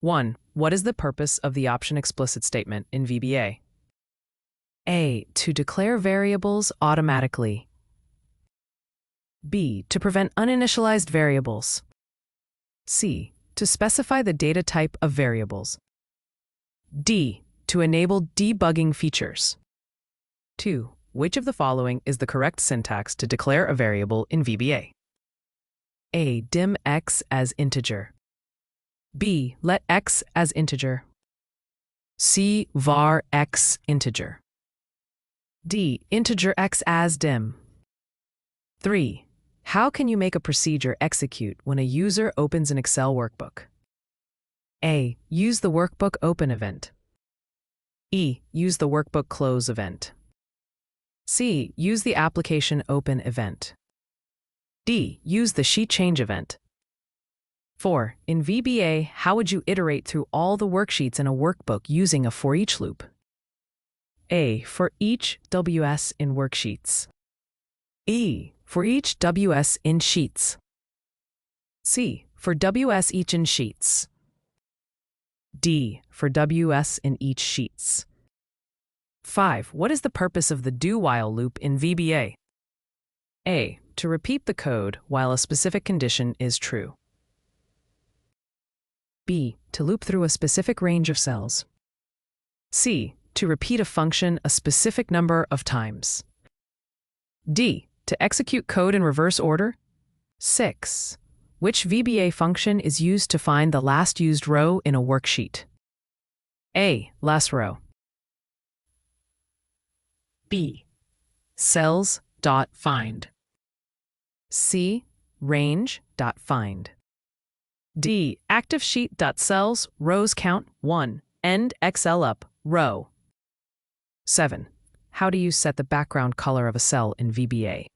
1. What is the purpose of the option explicit statement in VBA? A. To declare variables automatically. B. To prevent uninitialized variables. C. To specify the data type of variables. D. To enable debugging features. 2. Which of the following is the correct syntax to declare a variable in VBA? A. Dim x as integer. B. Let x as integer. C. Var x integer. D. Integer x as dim. 3. How can you make a procedure execute when a user opens an Excel workbook? A. Use the workbook open event. E. Use the workbook close event. C. Use the application open event. D. Use the sheet change event. 4. In VBA, how would you iterate through all the worksheets in a workbook using a for each loop? A. For each WS in worksheets. E. For each WS in sheets. C. For WS each in sheets. D. For WS in each sheets. 5. What is the purpose of the do-while loop in VBA? A. To repeat the code while a specific condition is true. B. To loop through a specific range of cells. C. To repeat a function a specific number of times. D. To execute code in reverse order. 6. Which VBA function is used to find the last used row in a worksheet? A. Last row. B. Cells.find. C. Range.find. D. ActiveSheet.cells rows count 1. End Excel up row. 7. How do you set the background color of a cell in VBA?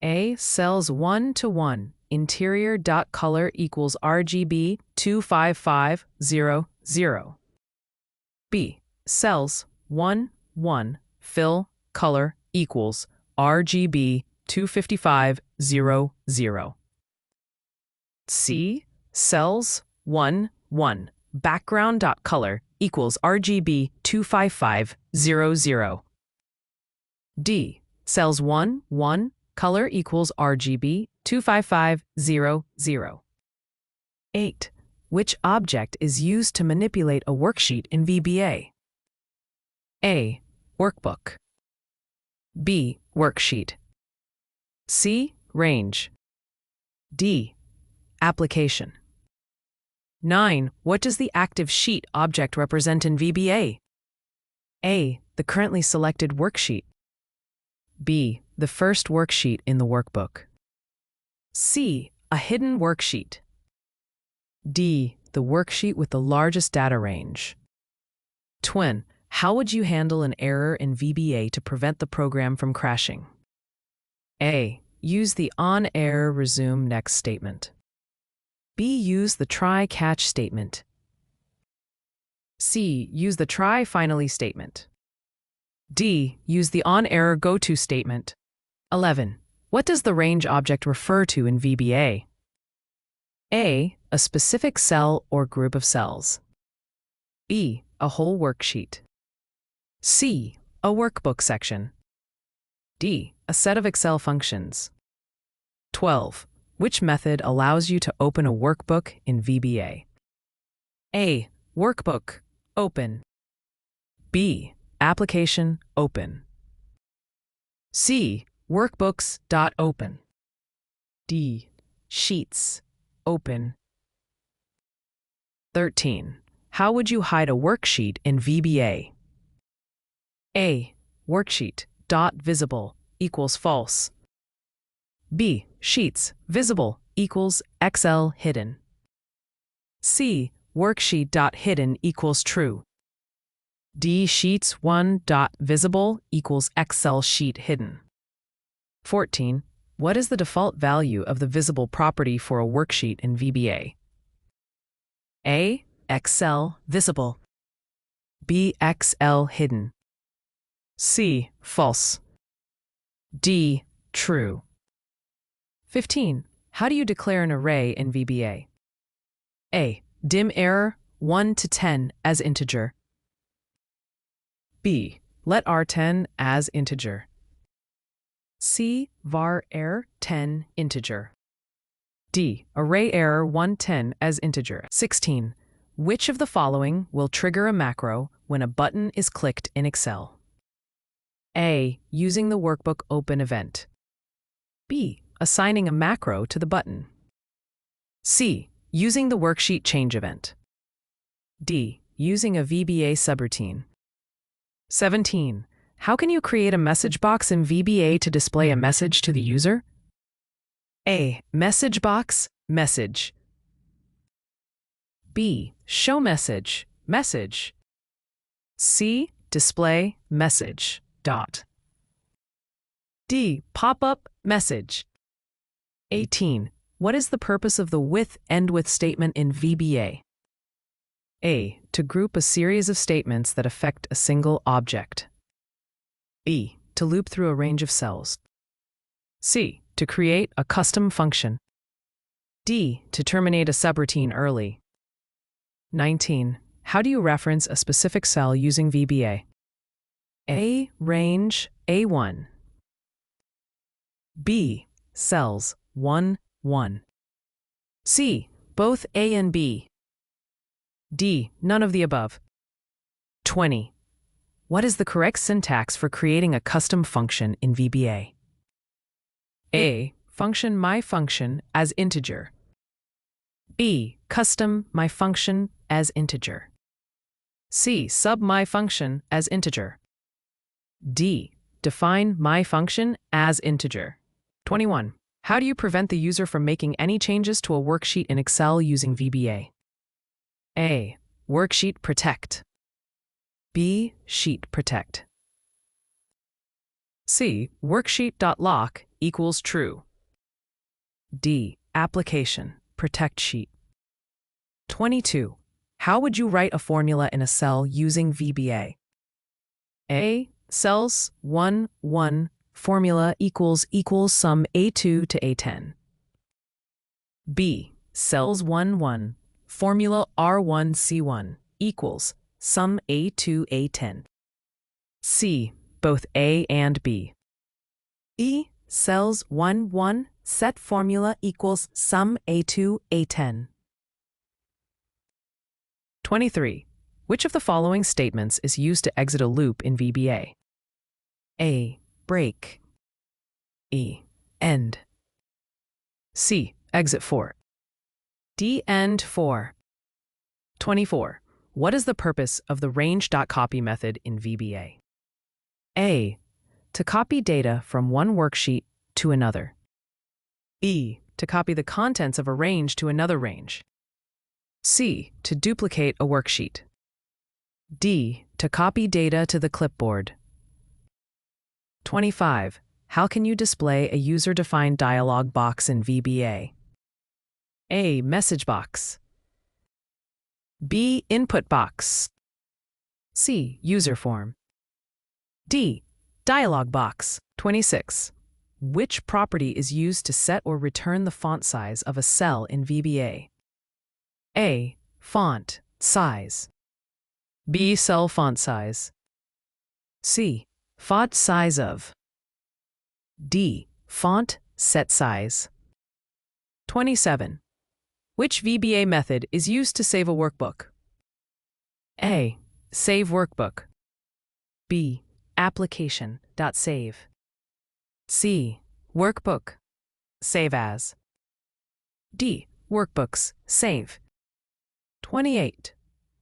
A. Cells 1 to 1. Interior.color equals RGB 25500. B. Cells 1 1. Fill color equals RGB 25500. C. Cells 1 1. Background.color equals RGB 25500. D. Cells 1 1. Color equals RGB 25500. 8. Which object is used to manipulate a worksheet in VBA? A. Workbook. B. Worksheet. C. Range. D. Application. 9. What does the active sheet object represent in VBA? A. The currently selected worksheet. B. The first worksheet in the workbook. C. A hidden worksheet. D. The worksheet with the largest data range. Twin. How would you handle an error in VBA to prevent the program from crashing? A. Use the on-error resume next statement. B. Use the try-catch statement. C. Use the try-finally statement. D. Use the on-error go-to statement. 11. What does the range object refer to in VBA? A. A specific cell or group of cells. B. A whole worksheet. C. A workbook section. D. A set of Excel functions. 12. Which method allows you to open a workbook in VBA? A. Workbook open. B. Application open. C. Workbooks.open. D. Sheets open. 13. How would you hide a worksheet in VBA? A. Worksheet dot visible equals false. B. Sheets visible equals Excel hidden. C. Worksheet dot hidden equals true. D. Sheets 1 dot visible equals Excel sheet hidden. 14. What is the default value of the visible property for a worksheet in VBA? A. Excel visible. B. Excel hidden. C. False. D. True. 15. How do you declare an array in VBA? A. dim error 1 to 10 as integer. B. Let R10 as integer. C. Var error 10 integer. D. Array error 110 as integer. 16. Which of the following will trigger a macro when a button is clicked in Excel? A. Using the workbook open event. B. Assigning a macro to the button. C. Using the worksheet change event. D. Using a VBA subroutine. 17. How can you create a message box in VBA to display a message to the user? A. Message box, message. B. Show message, message. C. Display, message, dot. D. Pop-up, message. 18. What is the purpose of the with endswith statement in VBA? A. To group a series of statements that affect a single object. B. To loop through a range of cells. C. To create a custom function. D. To terminate a subroutine early. 19. How do you reference a specific cell using VBA? A. Range A1. B. Cells 1, 1. C. Both A and B. D. None of the above. 20. What is the correct syntax for creating a custom function in VBA? A. Function myFunction as integer. B. Custom myFunction as integer. C. Sub myFunction as integer. D. Define myFunction as integer. 21. How do you prevent the user from making any changes to a worksheet in Excel using VBA? A. Worksheet protect. B. Sheet protect. C. Worksheet.lock equals true. D. Application protect sheet. 22. How would you write a formula in a cell using VBA? A. Cells 1, 1, formula equals sum A2 to A10. B. Cells 1, 1, formula R1 C1 equals sum A2 A10. C. Both A and B. E. Cells 1, 1, set formula equals sum A2 A10. 23. Which of the following statements is used to exit a loop in VBA? A. Break. E. End. C. Exit for. D. End for. 24. What is the purpose of the range.copy method in VBA? A. To copy data from one worksheet to another. B. To copy the contents of a range to another range. C. To duplicate a worksheet. D. To copy data to the clipboard. 25. How can you display a user-defined dialog box in VBA? A. Message box. B. Input box. C. User form. D. Dialog box. 26. Which property is used to set or return the font size of a cell in VBA? A. Font size. B. Cell font size. C. Font size of. D. Font set size. 27. Which VBA method is used to save a workbook? A. Save workbook. B. Application.save. C. Workbook. Save as. D. Workbooks. Save. 28.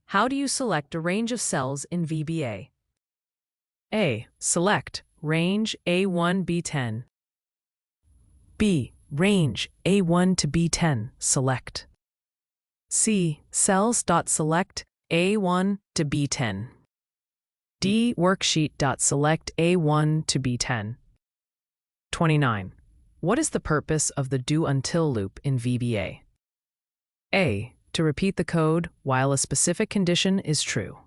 How do you select a range of cells in VBA? A. Select range A1 B10. B. Range A1 to B10. Select. C. Cells.select A1 to B10. D. Worksheet.select A1 to B10. 29. What is the purpose of the do until loop in VBA? A. To repeat the code while a specific condition is true.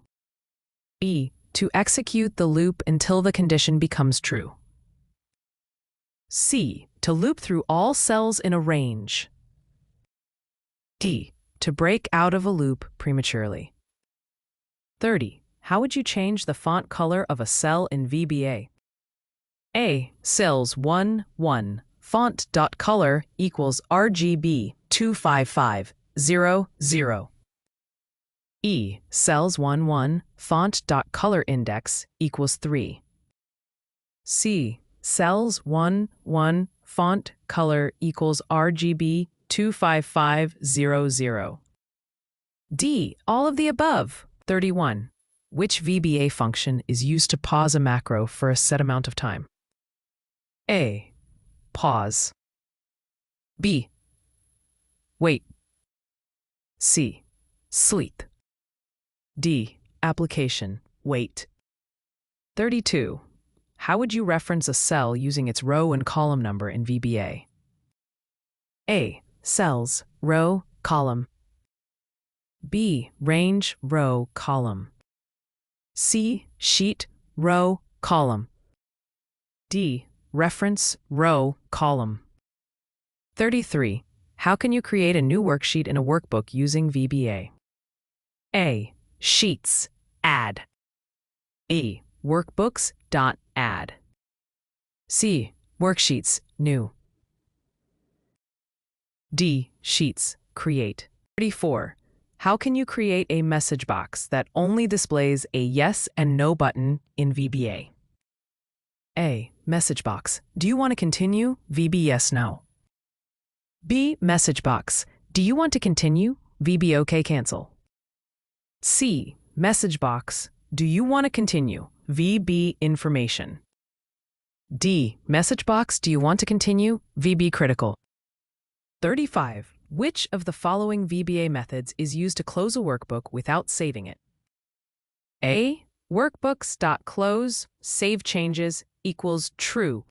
B. To execute the loop until the condition becomes true. C. To loop through all cells in a range. D. To break out of a loop prematurely. 30. How would you change the font color of a cell in VBA? A. Cells 1, 1. Font.color equals RGB 25500. E. Cells 1, 1. Font.color index equals 3. C. Cells 1, 1. Font color equals RGB 25500. D. All of the above. 31. Which VBA function is used to pause a macro for a set amount of time? A. Pause. B. Wait. C. Sleep. D. Application. Wait. 32. How would you reference a cell using its row and column number in VBA? A. Cells, row, column. B. Range, row, column. C. Sheet, row, column. D. Reference, row, column. 33. How can you create a new worksheet in a workbook using VBA? A. Sheets, add. B. Workbooks.add. C. Worksheets, new. D. Sheets, create. 34. How can you create a message box that only displays a yes and no button in VBA? A. Message box. Do you want to continue? VB yes, no. B. Message box. Do you want to continue? VB okay, cancel. C. Message box. Do you want to continue? VB information. D. Message box. Do you want to continue? VB critical. 35. Which of the following VBA methods is used to close a workbook without saving it? A. Workbooks.close, save changes, equals true.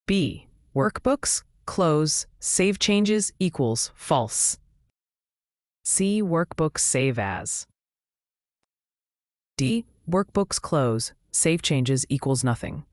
B. Workbooks, close, save changes, equals false. C. Workbooks, save as. D. Workbooks, close, save changes, equals nothing.